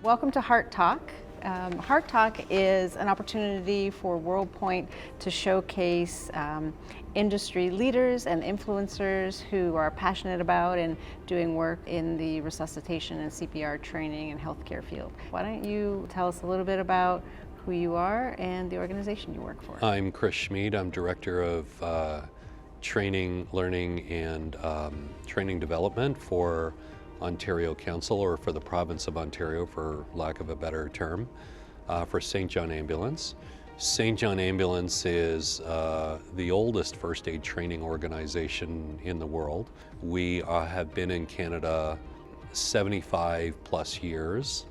Welcome to HeartTalk. HeartTalk is an opportunity for WorldPoint to showcase industry leaders and influencers who are passionate about and doing work in the resuscitation and CPR training and healthcare field. Why don't you tell us a little bit about who you are and the organization you work for? I'm Chris Schmied. I'm Director of Training, Learning, and Training Development for Ontario Council, or for the province of Ontario, for lack of a better term, for St. John Ambulance. St. John Ambulance is the oldest first aid training organization in the world. We have been in Canada 75 plus years,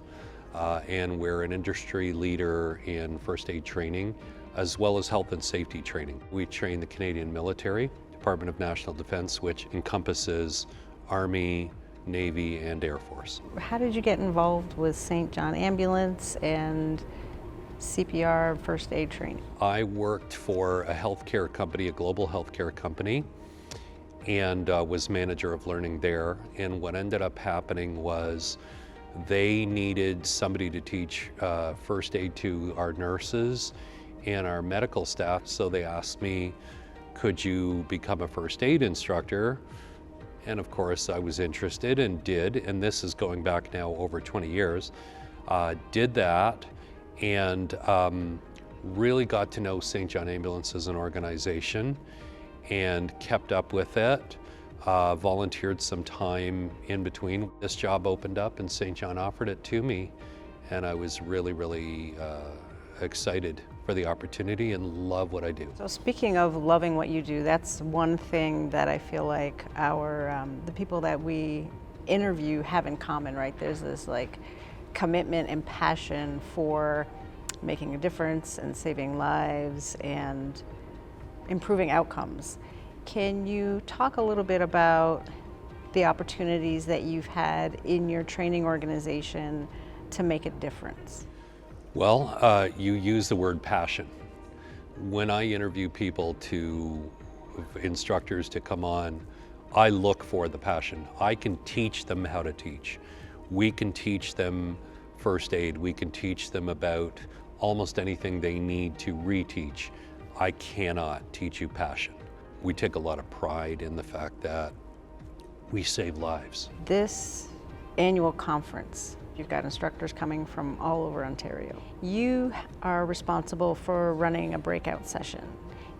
and we're an industry leader in first aid training as well as health and safety training. We train the Canadian military, Department of National Defence, which encompasses Army, Navy, and Air Force. How did you get involved with St. John Ambulance and CPR first aid training? I worked for a healthcare company, a global healthcare company, and was manager of learning there. And what ended up happening was they needed somebody to teach first aid to our nurses and our medical staff. So they asked me, could you become a first aid instructor? And of course I was interested and did, and this is going back now over 20 years, did that, and really got to know St. John Ambulance as an organization and kept up with it. Volunteered some time in between. This job opened up and St. John offered it to me, and I was really excited for the opportunity and love what I do. So speaking of loving what you do, that's one thing that I feel like the people that we interview have in common, right? There's this like commitment and passion for making a difference and saving lives and improving outcomes. Can you talk a little bit about the opportunities that you've had in your training organization to make a difference? Well, you use the word passion. When I interview people instructors to come on, I look for the passion. I can teach them how to teach. We can teach them first aid. We can teach them about almost anything they need to reteach. I cannot teach you passion. We take a lot of pride in the fact that we save lives. This annual conference, you've got instructors coming from all over Ontario. You are responsible for running a breakout session,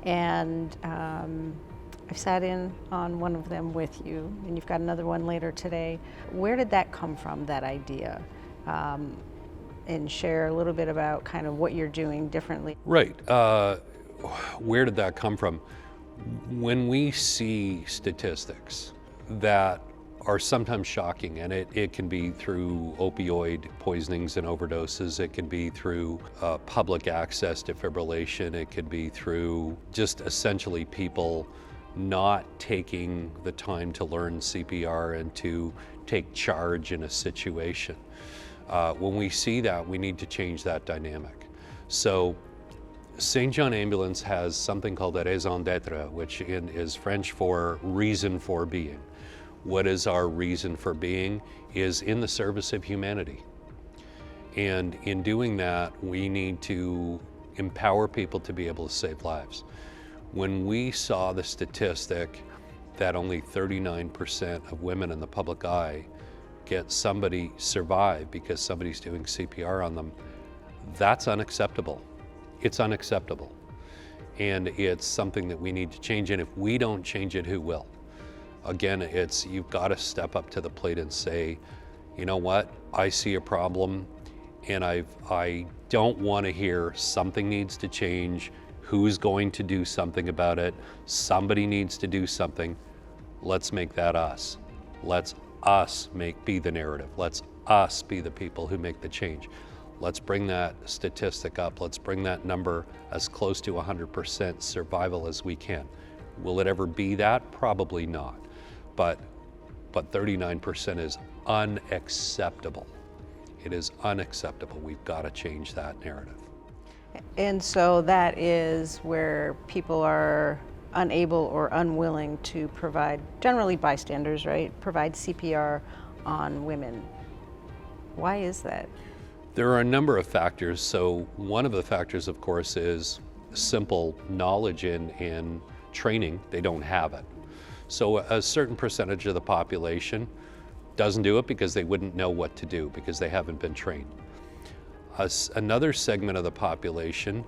and I've sat in on one of them with you, and you've got another one later today. Where did that come from, that idea? And share a little bit about kind of what you're doing differently. Right. Where did that come from? When we see statistics that are sometimes shocking, and it can be through opioid poisonings and overdoses, it can be through public access defibrillation, it could be through just essentially people not taking the time to learn CPR and to take charge in a situation. When we see that, we need to change that dynamic. So St. John Ambulance has something called a raison d'etre, which is French for reason for being. What is our reason for being is in the service of humanity. And in doing that, we need to empower people to be able to save lives. When we saw the statistic that only 39% of women in the public eye survive because somebody's doing CPR on them, that's unacceptable. It's unacceptable. And it's something that we need to change, and if we don't change it, who will? Again, you've got to step up to the plate and say, you know what, I see a problem, and I don't want to hear something needs to change, who's going to do something about it, somebody needs to do something. Let's make that us. Let's us be the narrative. Let's us be the people who make the change. Let's bring that statistic up. Let's bring that number as close to 100% survival as we can. Will it ever be that? Probably not. But 39% is unacceptable. It is unacceptable. We've got to change that narrative. And so that is where people are unable or unwilling to provide, generally bystanders, right? Provide CPR on women. Why is that? There are a number of factors. So one of the factors, of course, is simple knowledge in training. They don't have it. So a certain percentage of the population doesn't do it because they wouldn't know what to do, because they haven't been trained. Another segment of the population,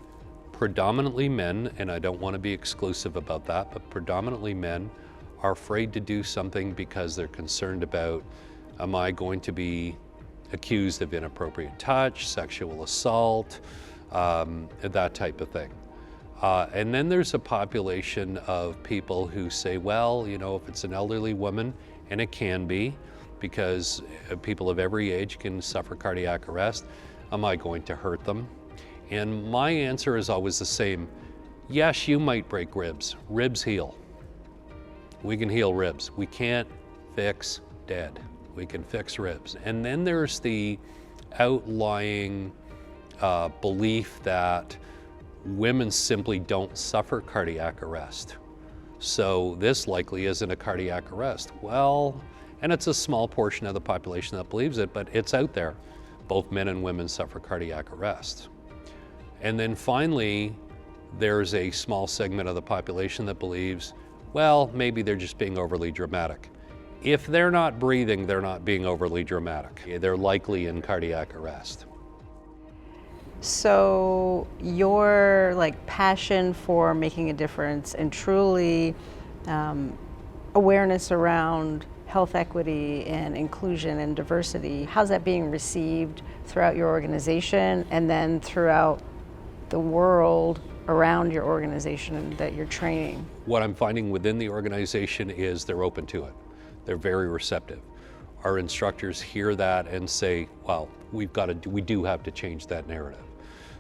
predominantly men, and I don't want to be exclusive about that, but predominantly men, are afraid to do something because they're concerned about, am I going to be accused of inappropriate touch, sexual assault, that type of thing. And then there's a population of people who say, well, you know, if it's an elderly woman, and it can be, because people of every age can suffer cardiac arrest, am I going to hurt them? And my answer is always the same. Yes, you might break ribs. Ribs heal. We can heal ribs. We can't fix dead. We can fix ribs. And then there's the outlying belief that women simply don't suffer cardiac arrest. So this likely isn't a cardiac arrest. Well, and it's a small portion of the population that believes it, but it's out there. Both men and women suffer cardiac arrest. And then finally, there's a small segment of the population that believes, well, maybe they're just being overly dramatic. If they're not breathing, they're not being overly dramatic. They're likely in cardiac arrest. So your passion for making a difference and truly awareness around health equity and inclusion and diversity, how's that being received throughout your organization and then throughout the world around your organization that you're training? What I'm finding within the organization is they're open to it. They're very receptive. Our instructors hear that and say, wow, we do have to change that narrative.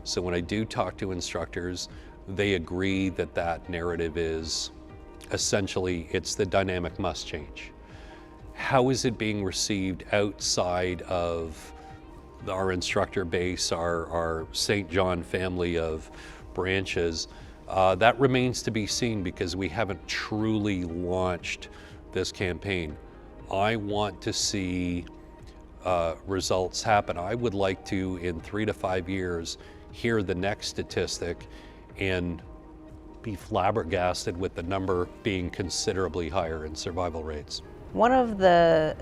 So when I do talk to instructors, they agree that that narrative is essentially, it's the dynamic must change. How is it being received outside of our instructor base, our St. John family of branches? That remains to be seen because we haven't truly launched this campaign. I want to see results happen. I would like to, in 3 to 5 years, hear the next statistic and be flabbergasted with the number being considerably higher in survival rates. One of the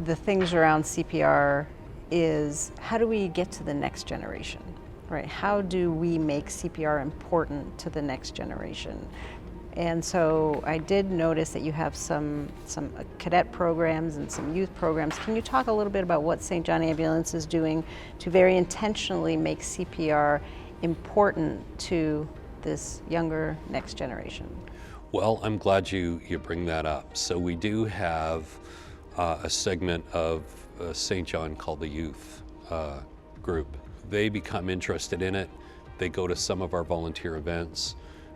things around CPR is, how do we get to the next generation, right? How do we make CPR important to the next generation? And so I did notice that you have some cadet programs and some youth programs. Can you talk a little bit about what St. John Ambulance is doing to very intentionally make CPR important to this younger next generation? Well, I'm glad you bring that up. So we do have a segment of St. John called the youth group. They become interested in it. They go to some of our volunteer events.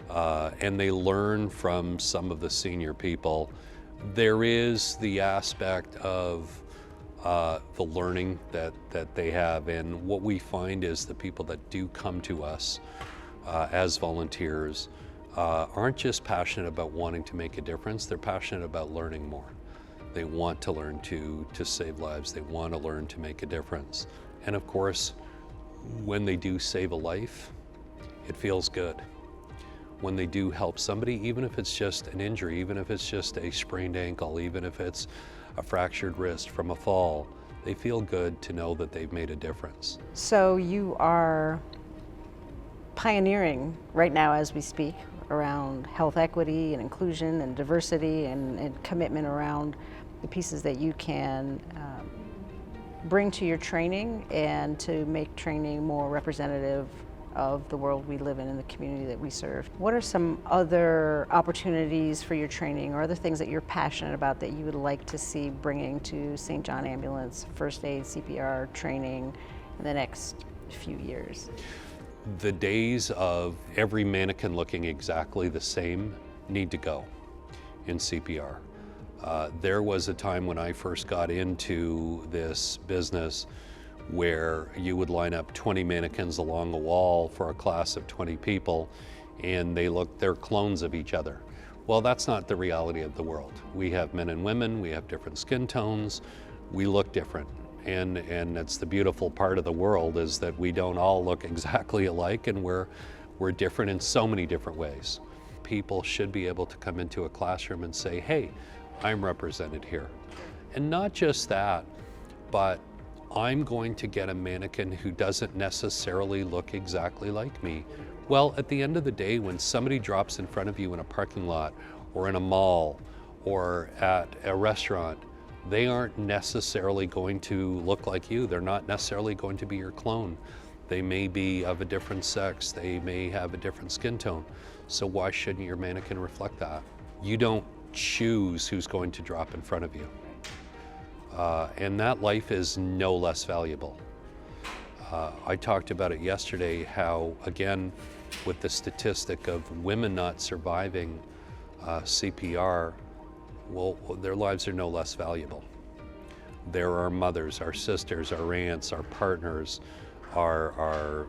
And they learn from some of the senior people. There is the aspect of the learning that they have, and what we find is the people that do come to us as volunteers aren't just passionate about wanting to make a difference, they're passionate about learning more. They want to learn to save lives, they want to learn to make a difference. And of course, when they do save a life, it feels good. When they do help somebody, even if it's just an injury, even if it's just a sprained ankle, even if it's a fractured wrist from a fall, they feel good to know that they've made a difference. So you are pioneering right now as we speak around health equity and inclusion and diversity and commitment around the pieces that you can bring to your training and to make training more representative of the world we live in and the community that we serve. What are some other opportunities for your training or other things that you're passionate about that you would like to see bringing to St. John Ambulance first aid CPR training in the next few years? The days of every mannequin looking exactly the same need to go in CPR. There was a time when I first got into this business where you would line up 20 mannequins along a wall for a class of 20 people, and they're clones of each other. Well, that's not the reality of the world. We have men and women, we have different skin tones, we look different. And that's the beautiful part of the world, is that we don't all look exactly alike, and we're different in so many different ways. People should be able to come into a classroom and say, hey, I'm represented here. And not just that, but I'm going to get a mannequin who doesn't necessarily look exactly like me. Well, at the end of the day, when somebody drops in front of you in a parking lot or in a mall or at a restaurant, they aren't necessarily going to look like you. They're not necessarily going to be your clone. They may be of a different sex. They may have a different skin tone. So why shouldn't your mannequin reflect that? You don't choose who's going to drop in front of you. And that life is no less valuable. I talked about it yesterday, how, again, with the statistic of women not surviving CPR, well, their lives are no less valuable. They're our mothers, our sisters, our aunts, our partners, our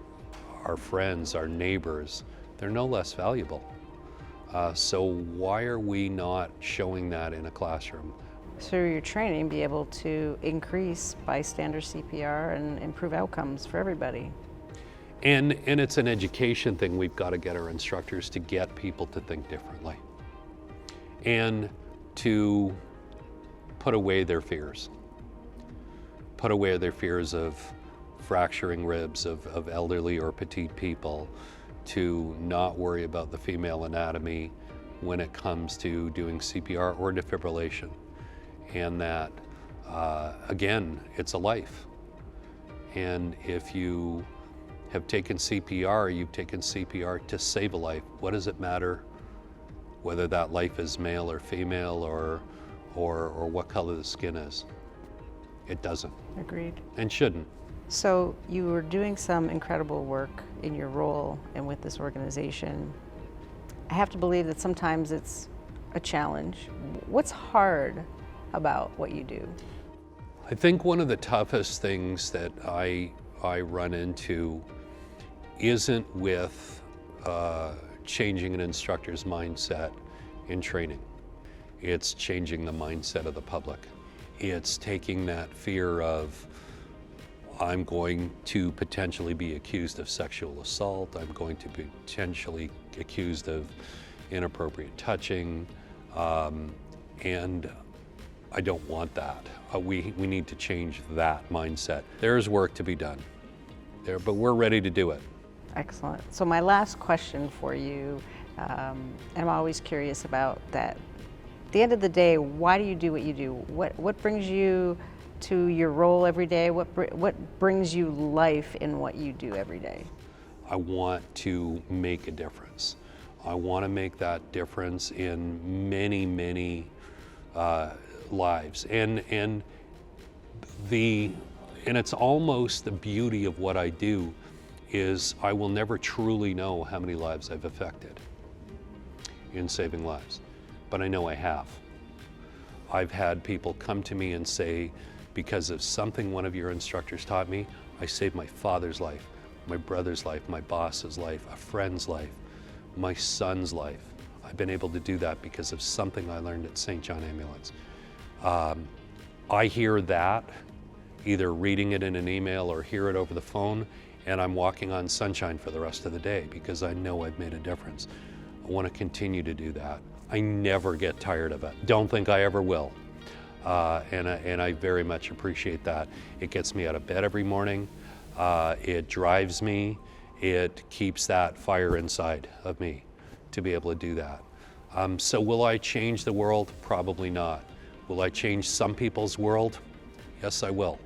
friends, our neighbors. They're no less valuable. So why are we not showing that in a classroom? Through your training, be able to increase bystander CPR and improve outcomes for everybody. And it's an education thing. We've got to get our instructors to get people to think differently and to put away their fears. Put away their fears of fracturing ribs of elderly or petite people, to not worry about the female anatomy when it comes to doing CPR or defibrillation. And that, again, it's a life. And if you have taken CPR, you've taken CPR to save a life. What does it matter whether that life is male or female or what color the skin is? It doesn't. Agreed. And shouldn't. So you were doing some incredible work in your role and with this organization. I have to believe that sometimes it's a challenge. What's hard about what you do? I think one of the toughest things that I run into isn't with changing an instructor's mindset in training. It's changing the mindset of the public. It's taking that fear of, I'm going to potentially be accused of sexual assault, I'm going to be potentially accused of inappropriate touching, and I don't want that. We need to change that mindset. There's work to be done there, but we're ready to do it. Excellent. So my last question for you, and I'm always curious about that. At the end of the day, why do you do what you do? What brings you to your role every day? What brings you life in what you do every day? I want to make a difference. I want to make that difference in many, many lives. And it's almost the beauty of what I do is I will never truly know how many lives I've affected in saving lives, but I know I have. I've had people come to me and say, because of something one of your instructors taught me, I saved my father's life, my brother's life, my boss's life, a friend's life, my son's life. I've been able to do that because of something I learned at St. John Ambulance. I hear that, either reading it in an email or hear it over the phone, and I'm walking on sunshine for the rest of the day because I know I've made a difference. I want to continue to do that. I never get tired of it. Don't think I ever will. And I very much appreciate that. It gets me out of bed every morning. It drives me. It keeps that fire inside of me to be able to do that. So will I change the world? Probably not. Will I change some people's world? Yes, I will.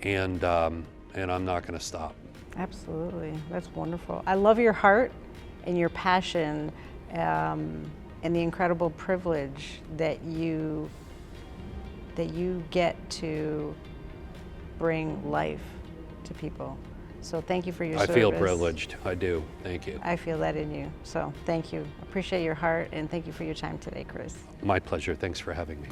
And I'm not going to stop. Absolutely. That's wonderful. I love your heart and your passion and the incredible privilege that you get to bring life to people. So thank you for your service. I feel privileged. I do. Thank you. I feel that in you. So thank you. Appreciate your heart and thank you for your time today, Chris. My pleasure. Thanks for having me.